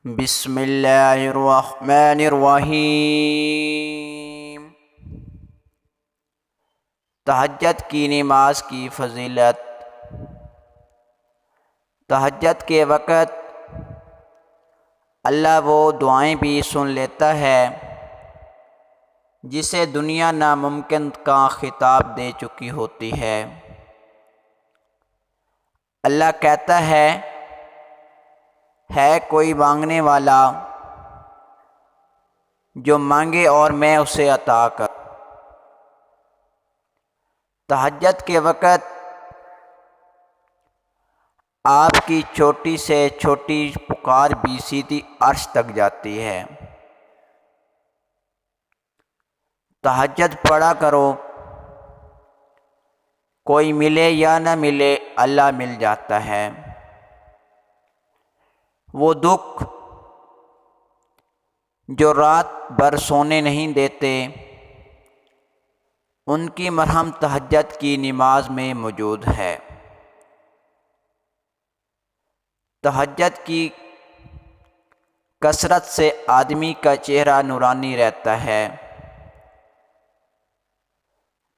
بسم اللہ الرحمن الرحیم۔ تہجد کی نماز کی فضیلت۔ تہجد کے وقت اللہ وہ دعائیں بھی سن لیتا ہے جسے دنیا ناممکن کا خطاب دے چکی ہوتی ہے۔ اللہ کہتا ہے کوئی مانگنے والا جو مانگے اور میں اسے عطا کر۔ تہجد کے وقت آپ کی چھوٹی سے چھوٹی پکار بھی سیدھی عرش تک جاتی ہے۔ تہجد پڑھا کرو، کوئی ملے یا نہ ملے اللہ مل جاتا ہے۔ وہ دکھ جو رات بھر سونے نہیں دیتے، ان کی مرہم تہجد کی نماز میں موجود ہے۔ تہجد کی کثرت سے آدمی کا چہرہ نورانی رہتا ہے۔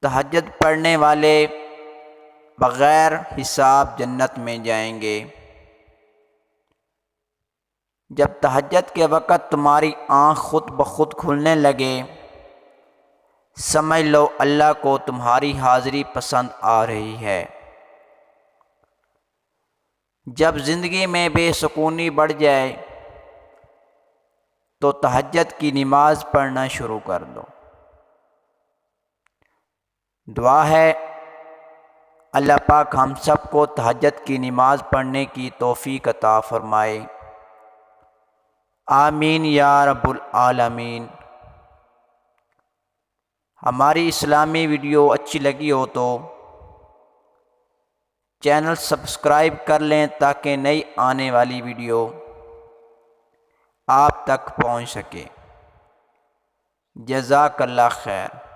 تہجد پڑھنے والے بغیر حساب جنت میں جائیں گے۔ جب تہجد کے وقت تمہاری آنکھ خود بخود کھلنے لگے، سمجھ لو اللہ کو تمہاری حاضری پسند آ رہی ہے۔ جب زندگی میں بے سکونی بڑھ جائے تو تہجد کی نماز پڑھنا شروع کر دو۔ دعا ہے اللہ پاک ہم سب کو تہجد کی نماز پڑھنے کی توفیق عطا فرمائے۔ آمین یا رب العالمین۔ ہماری اسلامی ویڈیو اچھی لگی ہو تو چینل سبسکرائب کر لیں تاکہ نئی آنے والی ویڈیو آپ تک پہنچ سکے۔ جزاک اللہ خیر۔